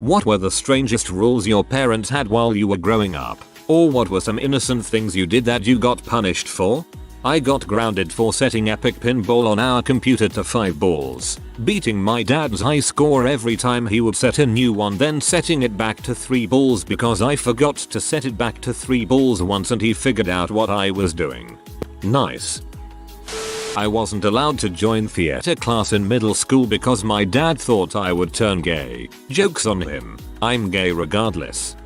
What were the strangest rules your parents had while you were growing up? Or what were some innocent things you did that you got punished for? I got grounded for setting epic pinball on our computer to 5 balls, beating my dad's high score every time he would set a new one, then setting it back to 3 balls because I forgot to set it back to 3 balls once and he figured out what I was doing. Nice. I wasn't allowed to join theater class in middle school because my dad thought I would turn gay. Jokes on him. I'm gay regardless.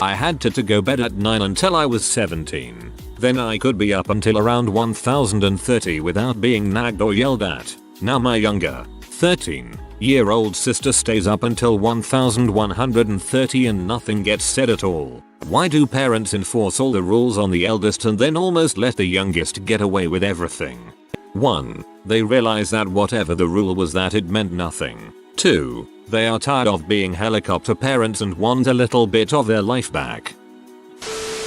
I had to go bed at 9 until I was 17. Then I could be up until around 1030 without being nagged or yelled at. Now my younger, 13-year-old sister stays up until 1130 and nothing gets said at all. Why do parents enforce all the rules on the eldest and then almost let the youngest get away with everything? 1. They realize that whatever the rule was that it meant nothing. 2. They are tired of being helicopter parents and want a little bit of their life back.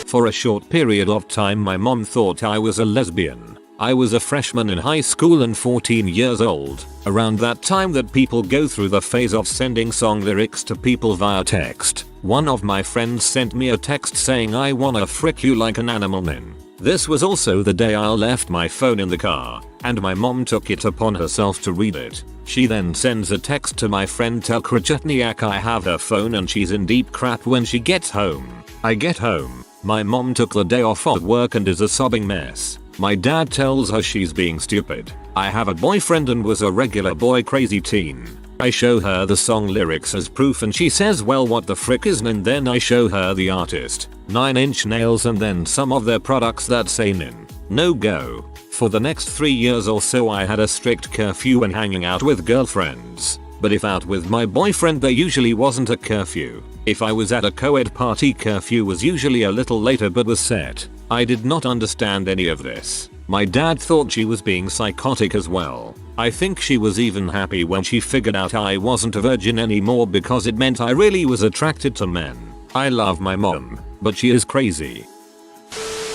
For a short period of time my mom thought I was a lesbian. I was a freshman in high school and 14 years old, around that time that people go through the phase of sending song lyrics to people via text. One of my friends sent me a text saying I wanna frick you like an animal man. This was also the day I left my phone in the car, and my mom took it upon herself to read it. She then sends a text to my friend Tel Krachetniak I have her phone and she's in deep crap when she gets home. I get home. My mom took the day off of work and is a sobbing mess. My dad tells her she's being stupid. I have a boyfriend and was a regular boy crazy teen. I show her the song lyrics as proof and she says well what the frick is, and then I show her the artist, 9 Inch Nails, and then some of their products that say nin. No go. For the next 3 years or so I had a strict curfew when hanging out with girlfriends. But if out with my boyfriend there usually wasn't a curfew. If I was at a co-ed party curfew was usually a little later but was set. I did not understand any of this. My dad thought she was being psychotic as well. I think she was even happy when she figured out I wasn't a virgin anymore because it meant I really was attracted to men. I love my mom, but she is crazy.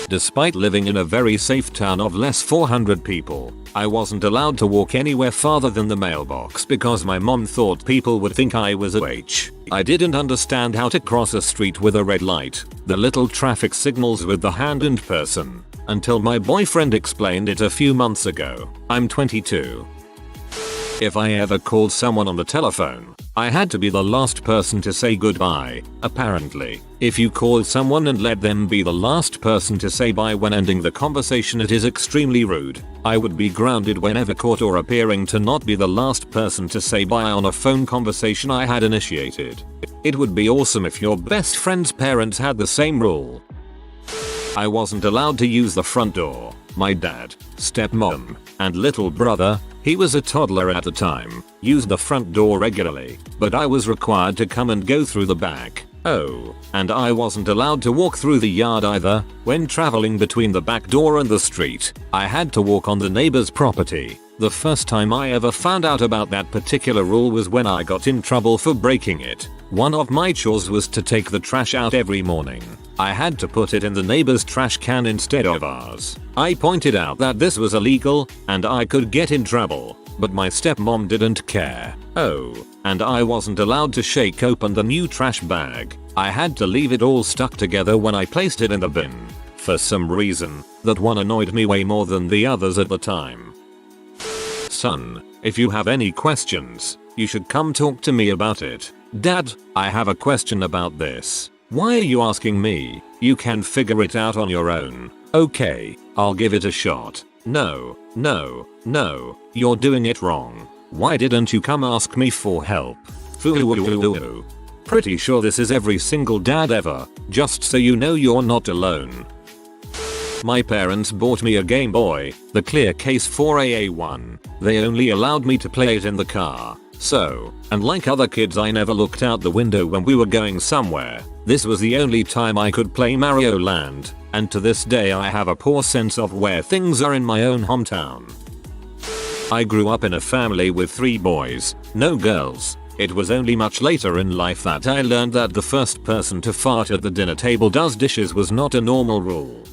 Despite living in a very safe town of less 400 people, I wasn't allowed to walk anywhere farther than the mailbox because my mom thought people would think I was a witch. I didn't understand how to cross a street with a red light, the little traffic signals with the hand and person, until my boyfriend explained it a few months ago. I'm 22. If I ever called someone on the telephone, I had to be the last person to say goodbye, apparently. If you call someone and let them be the last person to say bye when ending the conversation, it is extremely rude. I would be grounded whenever caught or appearing to not be the last person to say bye on a phone conversation I had initiated. It would be awesome if your best friend's parents had the same rule. I wasn't allowed to use the front door. My dad, stepmom, and little brother, he was a toddler at the time, used the front door regularly, but I was required to come and go through the back. Oh, and I wasn't allowed to walk through the yard either. When traveling between the back door and the street, I had to walk on the neighbor's property. The first time I ever found out about that particular rule was when I got in trouble for breaking it. One of my chores was to take the trash out every morning. I had to put it in the neighbor's trash can instead of ours. I pointed out that this was illegal and I could get in trouble, but my stepmom didn't care. Oh, and I wasn't allowed to shake open the new trash bag. I had to leave it all stuck together when I placed it in the bin. For some reason, that one annoyed me way more than the others at the time. Son, if you have any questions, you should come talk to me about it. Dad, I have a question about this. Why are you asking me? You can figure it out on your own. Okay, I'll give it a shot. No, you're doing it wrong. Why didn't you come ask me for help? Pretty sure this is every single dad ever, just so you know you're not alone. My parents bought me a Game Boy, the clear case 4AA1. They only allowed me to play it in the car. So, and like other kids I never looked out the window when we were going somewhere. This was the only time I could play Mario Land, and to this day I have a poor sense of where things are in my own hometown. I grew up in a family with 3 boys, no girls. It was only much later in life that I learned that the first person to fart at the dinner table does dishes was not a normal rule.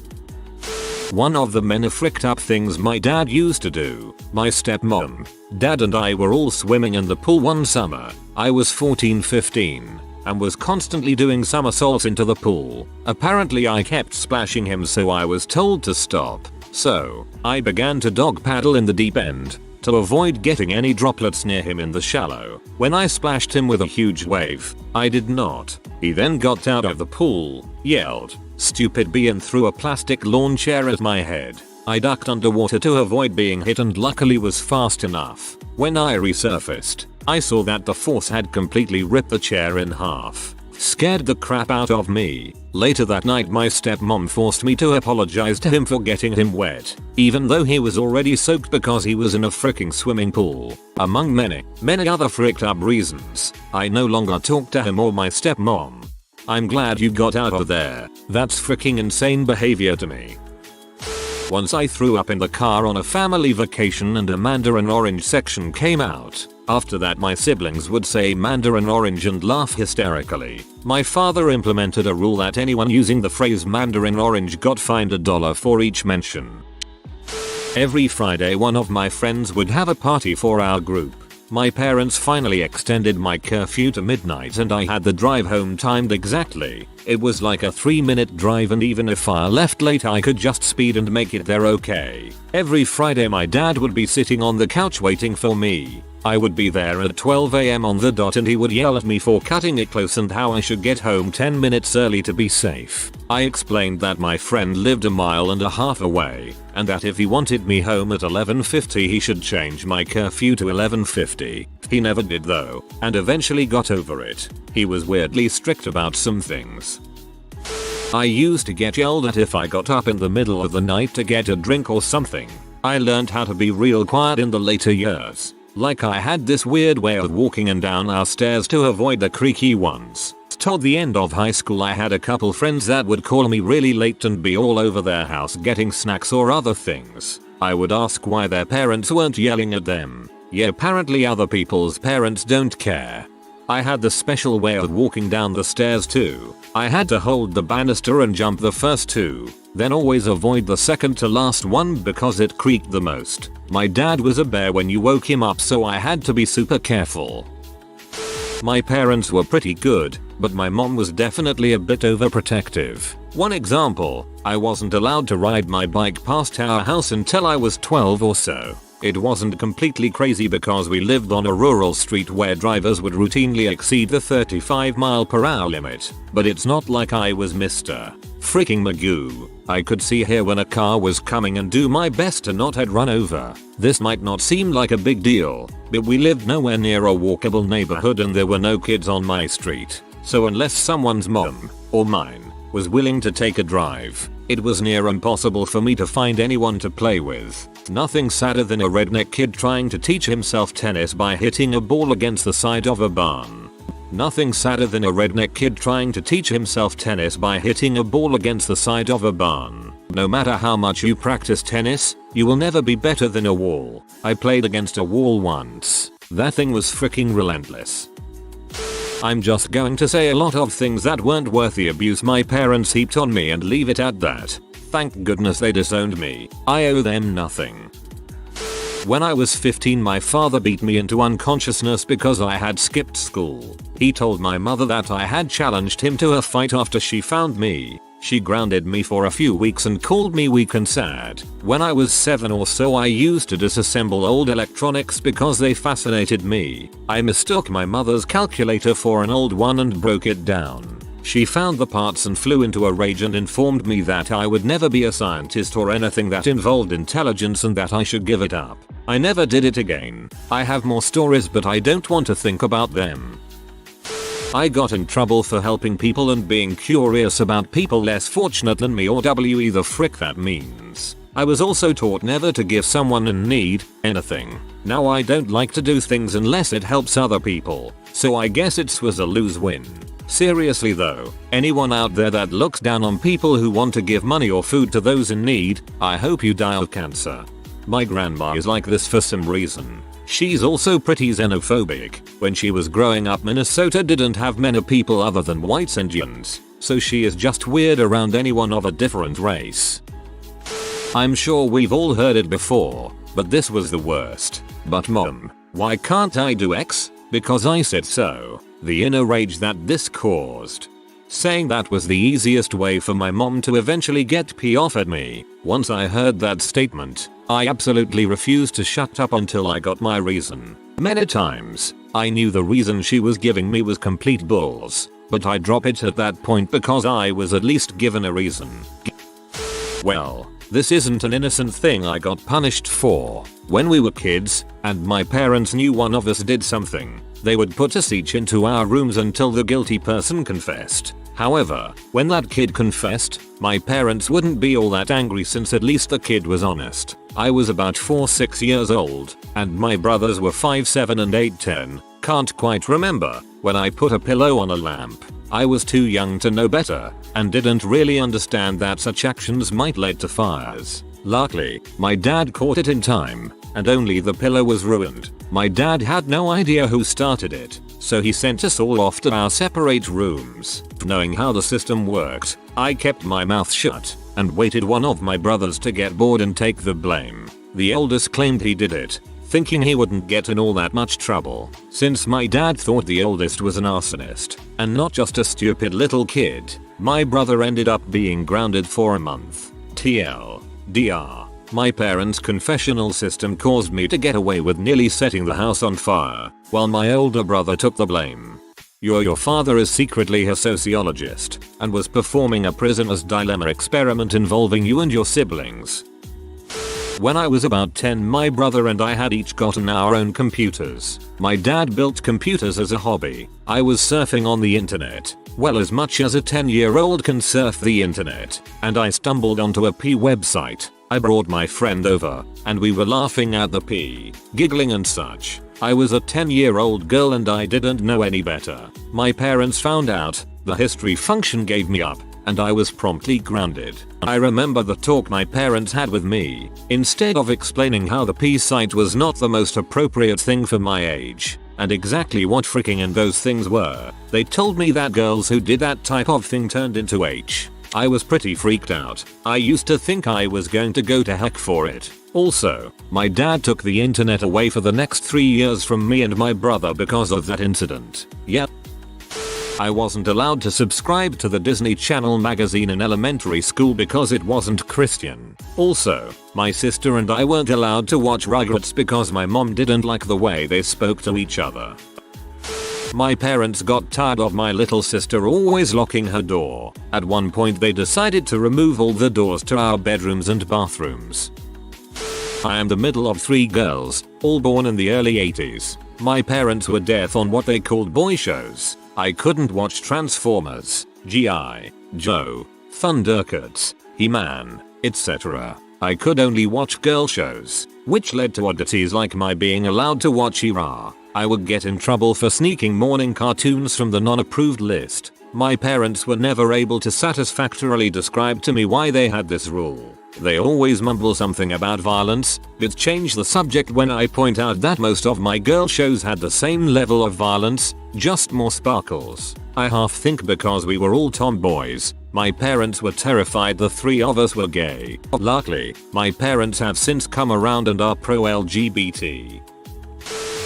One of the many fricked up things my dad used to do. My stepmom, dad and I were all swimming in the pool one summer. I was 14-15 and was constantly doing somersaults into the pool. Apparently I kept splashing him, so I was told to stop. So I began to dog paddle in the deep end to avoid getting any droplets near him in the shallow. When I splashed him with a huge wave, I did not. He then got out of the pool, yelled, "Stupid bee," and threw a plastic lawn chair at my head. I ducked underwater to avoid being hit and luckily was fast enough. When I resurfaced, I saw that the force had completely ripped the chair in half. Scared the crap out of me. Later that night my stepmom forced me to apologize to him for getting him wet, even though he was already soaked because he was in a freaking swimming pool. Among many other fricked up reasons, I no longer talk to him or my stepmom. I'm glad you got out of there. That's freaking insane behavior to me. Once I threw up in the car on a family vacation and a mandarin orange section came out. After that my siblings would say mandarin orange and laugh hysterically. My father implemented a rule that anyone using the phrase mandarin orange got fined $1 for each mention. Every Friday one of my friends would have a party for our group. My parents finally extended my curfew to midnight and I had the drive home timed exactly. It was like a 3-minute drive, and even if I left late I could just speed and make it there okay. Every Friday my dad would be sitting on the couch waiting for me. I would be there at 12 AM on the dot and he would yell at me for cutting it close and how I should get home 10 minutes early to be safe. I explained that my friend lived a mile and a half away and that if he wanted me home at 11:50 he should change my curfew to 11:50. He never did though, and eventually got over it. He was weirdly strict about some things. I used to get yelled at if I got up in the middle of the night to get a drink or something. I learned how to be real quiet in the later years. Like I had this weird way of walking and down our stairs to avoid the creaky ones. Toward the end of high school I had a couple friends that would call me really late and be all over their house getting snacks or other things. I would ask why their parents weren't yelling at them. Yeah, apparently other people's parents don't care. I had the special way of walking down the stairs too. I had to hold the banister and jump the first two, then always avoid the second to last one because it creaked the most. My dad was a bear when you woke him up, so I had to be super careful. My parents were pretty good, but my mom was definitely a bit overprotective. One example, I wasn't allowed to ride my bike past our house until I was 12 or so. It wasn't completely crazy because we lived on a rural street where drivers would routinely exceed the 35 mph limit, but it's not like I was Mr. Freaking Magoo. I could see here when a car was coming and do my best to not get run over. This might not seem like a big deal, but we lived nowhere near a walkable neighborhood and there were no kids on my street. So unless someone's mom, or mine, was willing to take a drive, it was near impossible for me to find anyone to play with. Nothing sadder than a redneck kid trying to teach himself tennis by hitting a ball against the side of a barn. Nothing sadder than a redneck kid trying to teach himself tennis by hitting a ball against the side of a barn. No matter how much you practice tennis, you will never be better than a wall. I played against a wall once. That thing was freaking relentless. I'm just going to say a lot of things that weren't worth the abuse my parents heaped on me and leave it at that. Thank goodness they disowned me. I owe them nothing. When I was 15 my father beat me into unconsciousness because I had skipped school. He told my mother that I had challenged him to a fight after she found me. She grounded me for a few weeks and called me weak and sad. When I was 7 or so I used to disassemble old electronics because they fascinated me. I mistook my mother's calculator for an old one and broke it down. She found the parts and flew into a rage and informed me that I would never be a scientist or anything that involved intelligence and that I should give it up. I never did it again. I have more stories but I don't want to think about them. I got in trouble for helping people and being curious about people less fortunate than me, or WE the frick that means. I was also taught never to give someone in need anything. Now I don't like to do things unless it helps other people, so I guess it was a lose-win. Seriously though, anyone out there that looks down on people who want to give money or food to those in need, I hope you die of cancer. My grandma is like this for some reason. She's also pretty xenophobic. When she was growing up, Minnesota didn't have many people other than whites and Indians, so she is just weird around anyone of a different race. I'm sure we've all heard it before, but this was the worst. But mom, why can't I do X? Because I said so. The inner rage that this caused. Saying that was the easiest way for my mom to eventually get P off at me. Once I heard that statement, I absolutely refused to shut up until I got my reason. Many times, I knew the reason she was giving me was complete bulls, but I drop it at that point because I was at least given a reason. Well, this isn't an innocent thing I got punished for. When we were kids, and my parents knew one of us did something, they would put us each into our rooms until the guilty person confessed. However, when that kid confessed, my parents wouldn't be all that angry since at least the kid was honest. I was about 4-6 years old, and my brothers were 5-7 and 8-10, can't quite remember, when I put a pillow on a lamp. I was too young to know better, and didn't really understand that such actions might lead to fires. Luckily, my dad caught it in time, and only the pillow was ruined. My dad had no idea who started it, so he sent us all off to our separate rooms. Knowing how the system worked, I kept my mouth shut, and waited one of my brothers to get bored and take the blame. The eldest claimed he did it, thinking he wouldn't get in all that much trouble, since my dad thought the oldest was an arsonist, and not just a stupid little kid. My brother ended up being grounded for a month. TLDR. My parents' confessional system caused me to get away with nearly setting the house on fire, while my older brother took the blame. Your father is secretly a sociologist, and was performing a prisoner's dilemma experiment involving you and your siblings. When I was about 10, my brother and I had each gotten our own computers. My dad built computers as a hobby. I was surfing on the internet, well, as much as a 10-year-old can surf the internet, and I stumbled onto a P website. I brought my friend over, and we were laughing at the P, giggling and such. I was a 10-year-old girl and I didn't know any better. My parents found out, the history function gave me up, and I was promptly grounded. I remember the talk my parents had with me. Instead of explaining how the P site was not the most appropriate thing for my age, and exactly what freaking and those things were, they told me that girls who did that type of thing turned into H. I was pretty freaked out. I used to think I was going to go to heck for it. Also, my dad took the internet away for the next 3 years from me and my brother because of that incident. Yep. I wasn't allowed to subscribe to the Disney Channel magazine in elementary school because it wasn't Christian. Also, my sister and I weren't allowed to watch Rugrats because my mom didn't like the way they spoke to each other. My parents got tired of my little sister always locking her door. At one point they decided to remove all the doors to our bedrooms and bathrooms. I am the middle of 3 girls, all born in the early 80s. My parents were deaf on what they called boy shows. I couldn't watch Transformers, G.I. Joe, Thundercats, He-Man, etc. I could only watch girl shows, which led to oddities like my being allowed to watch Era. I would get in trouble for sneaking morning cartoons from the non-approved list. My parents were never able to satisfactorily describe to me why they had this rule. They always mumble something about violence, but change the subject when I point out that most of my girl shows had the same level of violence, just more sparkles. I half think because we were all tomboys, my parents were terrified the 3 of us were gay. Luckily, my parents have since come around and are pro-LGBT.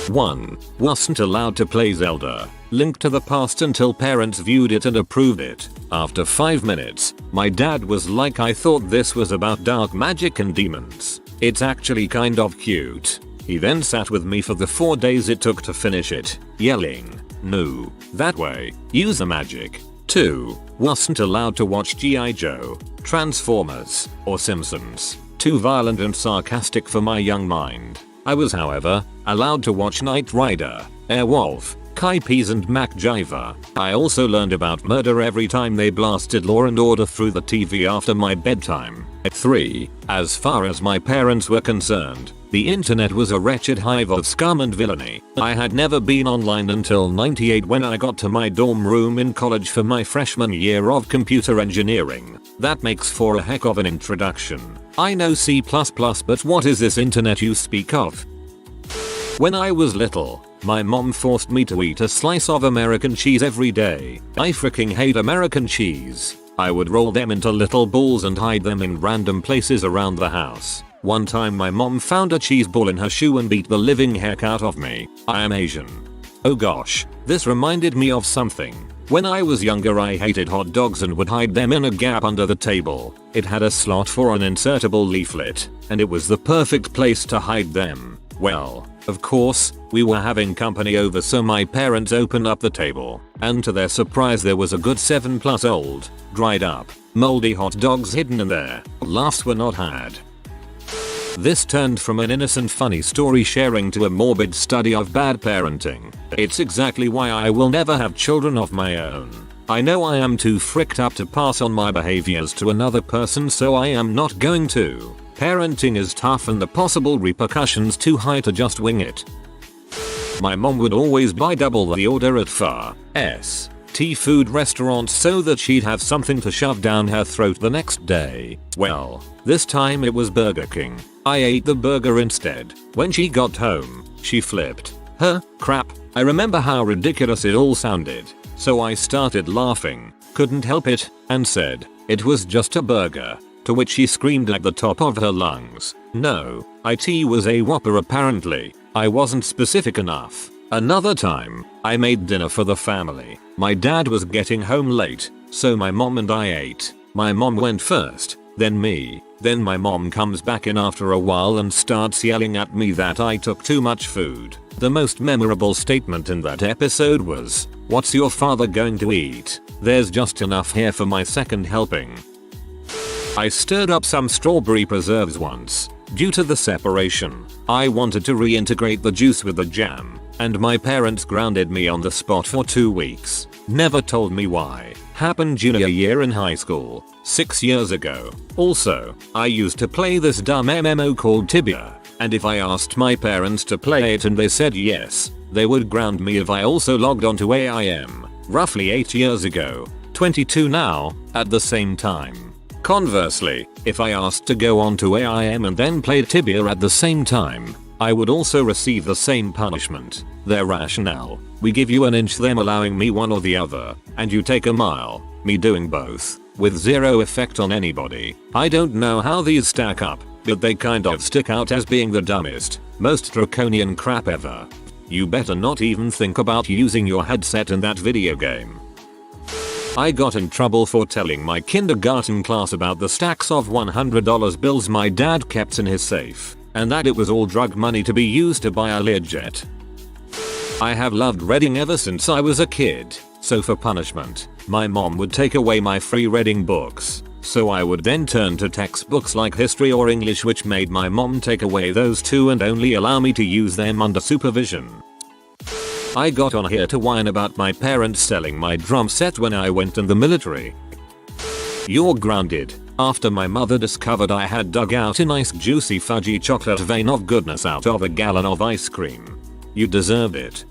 1. Wasn't allowed to play Zelda. Link to the Past until parents viewed it and approved it. After 5 minutes, my dad was like, I thought this was about dark magic and demons. It's actually kind of cute. He then sat with me for the 4 days it took to finish it, yelling, "No, that way, use the magic." 2. Wasn't allowed to watch G.I. Joe, Transformers, or Simpsons. Too violent and sarcastic for my young mind. I was, however, allowed to watch Knight Rider, Airwolf, Kaipees and MacGyver. I also learned about murder every time they blasted Law and Order through the TV after my bedtime. 3. As far as my parents were concerned, the internet was a wretched hive of scum and villainy. I had never been online until '98 when I got to my dorm room in college for my freshman year of computer engineering. That makes for a heck of an introduction. I know C++, but what is this internet you speak of? When I was little, my mom forced me to eat a slice of American cheese every day. I freaking hate American cheese. I would roll them into little balls and hide them in random places around the house. One time my mom found a cheese ball in her shoe and beat the living heck out of me. I am Asian. Oh gosh, this reminded me of something. When I was younger I hated hot dogs and would hide them in a gap under the table. It had a slot for an insertable leaflet, and it was the perfect place to hide them. Well, of course, we were having company over, so my parents opened up the table, and to their surprise there was a good 7+ old, dried up, moldy hot dogs hidden in there. Laughs were not had. This turned from an innocent funny story sharing to a morbid study of bad parenting. It's exactly why I will never have children of my own. I know I am too fricked up to pass on my behaviors to another person, so I am not going to. Parenting is tough and the possible repercussions too high to just wing it. My mom would always buy double the order at fast food restaurants so that she'd have something to shove down her throat the next day. Well, this time it was Burger King. I ate the burger instead. When she got home, she flipped. Crap. I remember how ridiculous it all sounded. So I started laughing, couldn't help it, and said, "It was just a burger." To which she screamed at the top of her lungs, "No, it was a Whopper apparently. I wasn't specific enough." Another time, I made dinner for the family. My dad was getting home late, so my mom and I ate. My mom went first, then me. Then my mom comes back in after a while and starts yelling at me that I took too much food. The most memorable statement in that episode was, "What's your father going to eat? There's just enough here for my second helping." I stirred up some strawberry preserves once. Due to the separation, I wanted to reintegrate the juice with the jam, and my parents grounded me on the spot for 2 weeks. Never told me why. Happened junior year in high school, 6 years ago. Also, I used to play this dumb MMO called Tibia, and if I asked my parents to play it and they said yes, they would ground me if I also logged onto AIM. Roughly 8 years ago, 22 now, at the same time. Conversely, if I asked to go onto AIM and then played Tibia at the same time, I would also receive the same punishment. Their rationale: we give you an inch, them allowing me one or the other, and you take a mile, me doing both, with zero effect on anybody. I don't know how these stack up, but they kind of stick out as being the dumbest, most draconian crap ever. You better not even think about using your headset in that video game. I got in trouble for telling my kindergarten class about the stacks of $100 bills my dad kept in his safe, and that it was all drug money to be used to buy a Learjet. I have loved reading ever since I was a kid, so for punishment, my mom would take away my free reading books, so I would then turn to textbooks like history or English, which made my mom take away those two and only allow me to use them under supervision. I got on here to whine about my parents selling my drum set when I went in the military. You're grounded. After my mother discovered I had dug out a nice juicy fudgy chocolate vein of goodness out of a gallon of ice cream. You deserved it.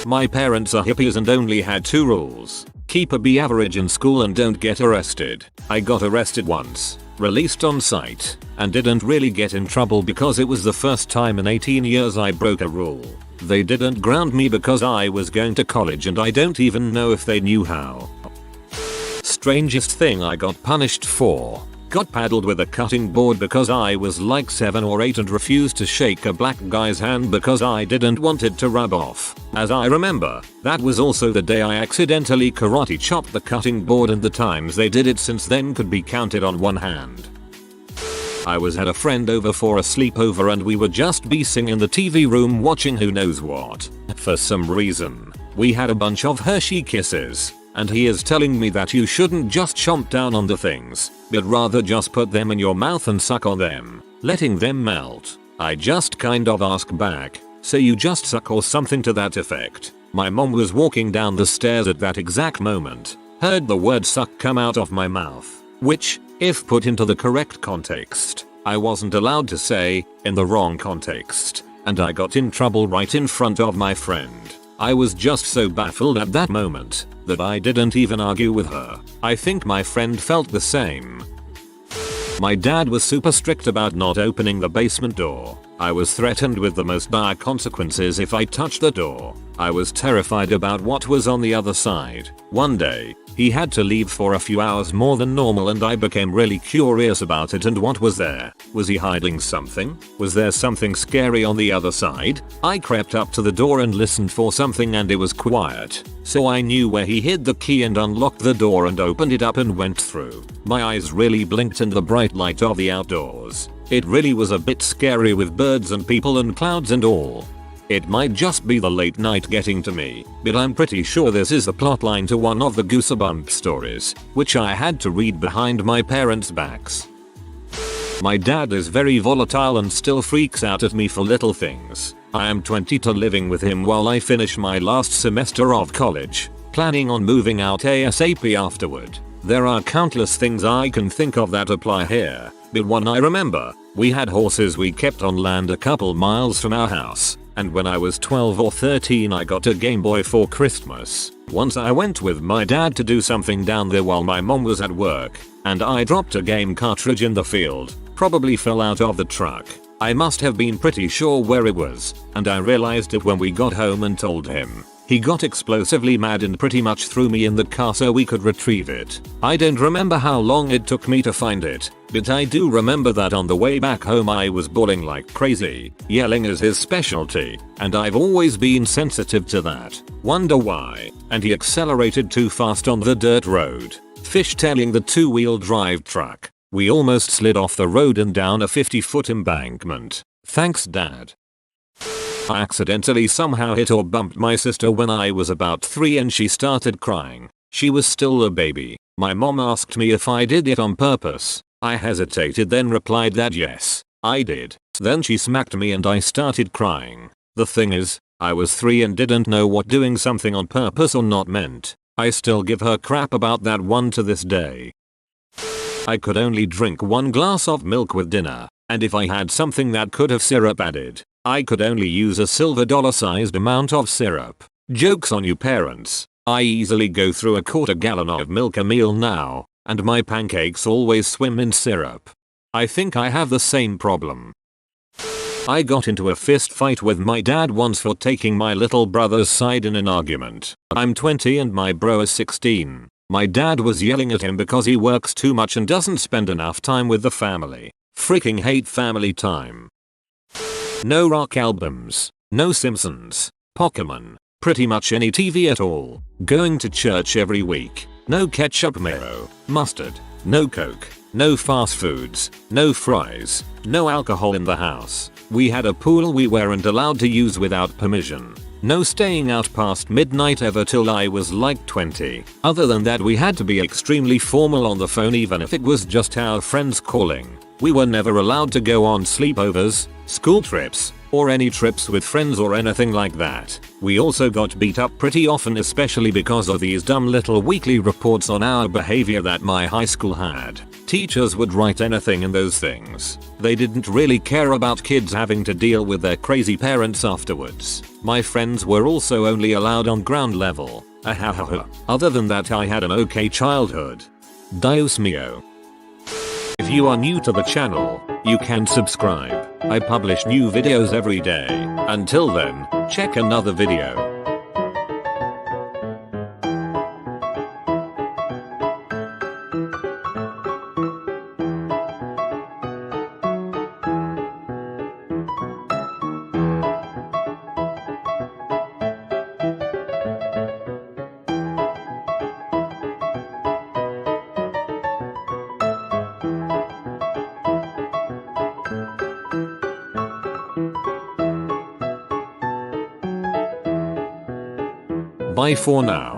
My parents are hippies and only had 2 rules. Keep a B average in school and don't get arrested. I got arrested once, released on sight, and didn't really get in trouble because it was the first time in 18 years I broke a rule. They didn't ground me because I was going to college and I don't even know if they knew how. Strangest thing I got punished for. Got paddled with a cutting board because I was like 7 or 8 and refused to shake a black guy's hand because I didn't want it to rub off. As I remember, that was also the day I accidentally karate chopped the cutting board, and the times they did it since then could be counted on one hand. I was at a friend over for a sleepover and we were just beasing in the TV room watching who knows what. For some reason, we had a bunch of Hershey Kisses, and he is telling me that you shouldn't just chomp down on the things, but rather just put them in your mouth and suck on them, letting them melt. I just kind of ask back, so you just suck or something to that effect. My mom was walking down the stairs at that exact moment, heard the word suck come out of my mouth, which, if put into the correct context, I wasn't allowed to say, in the wrong context, and I got in trouble right in front of my friend. I was just so baffled at that moment that I didn't even argue with her. I think my friend felt the same. My dad was super strict about not opening the basement door. I was threatened with the most dire consequences if I touched the door. I was terrified about what was on the other side. One day, he had to leave for a few hours more than normal and I became really curious about it and what was there. Was he hiding something? Was there something scary on the other side? I crept up to the door and listened for something and it was quiet. So I knew where he hid the key and unlocked the door and opened it up and went through. My eyes really blinked in the bright light of the outdoors. It really was a bit scary with birds and people and clouds and all. It might just be the late night getting to me, but I'm pretty sure this is the plotline to one of the Goosebumps stories, which I had to read behind my parents' backs. My dad is very volatile and still freaks out at me for little things. I am 22 living with him while I finish my last semester of college, planning on moving out ASAP afterward. There are countless things I can think of that apply here, but one I remember. We had horses we kept on land a couple miles from our house, and when I was 12 or 13 I got a Game Boy for Christmas. Once I went with my dad to do something down there while my mom was at work, and I dropped a game cartridge in the field, probably fell out of the truck. I must have been pretty sure where it was, and I realized it when we got home and told him. He got explosively mad and pretty much threw me in the car so we could retrieve it. I don't remember how long it took me to find it, but I do remember that on the way back home I was bawling like crazy. Yelling is his specialty, and I've always been sensitive to that. Wonder why. And he accelerated too fast on the dirt road, fishtailing the two-wheel drive truck. We almost slid off the road and down a 50-foot embankment. Thanks, Dad. I accidentally somehow hit or bumped my sister when I was about 3 and she started crying. She was still a baby. My mom asked me if I did it on purpose. I hesitated then replied that yes, I did. Then she smacked me and I started crying. The thing is, I was 3 and didn't know what doing something on purpose or not meant. I still give her crap about that one to this day. I could only drink 1 glass of milk with dinner, and if I had something that could have syrup added, I could only use a silver dollar-sized amount of syrup. Jokes on you parents. I easily go through a quarter gallon of milk a meal now, and my pancakes always swim in syrup. I think I have the same problem. I got into a fist fight with my dad once for taking my little brother's side in an argument. I'm 20 and my bro is 16. My dad was yelling at him because he works too much and doesn't spend enough time with the family. Freaking hate family time. No rock albums, no Simpsons, Pokemon, pretty much any TV at all. Going to church every week. No ketchup, mayo, mustard, no Coke, no fast foods, no fries, no alcohol in the house. We had a pool we weren't allowed to use without permission. No staying out past midnight ever till I was like 20. Other than that we had to be extremely formal on the phone even if it was just our friends calling. We were never allowed to go on sleepovers, school trips, or any trips with friends or anything like that. We also got beat up pretty often especially because of these dumb little weekly reports on our behavior that my high school had. Teachers would write anything in those things. They didn't really care about kids having to deal with their crazy parents afterwards. My friends were also only allowed on ground level. Other than that I had an okay childhood. Dios mio. If you are new to the channel, you can subscribe. I publish new videos every day. Until then, check another video. Bye for now.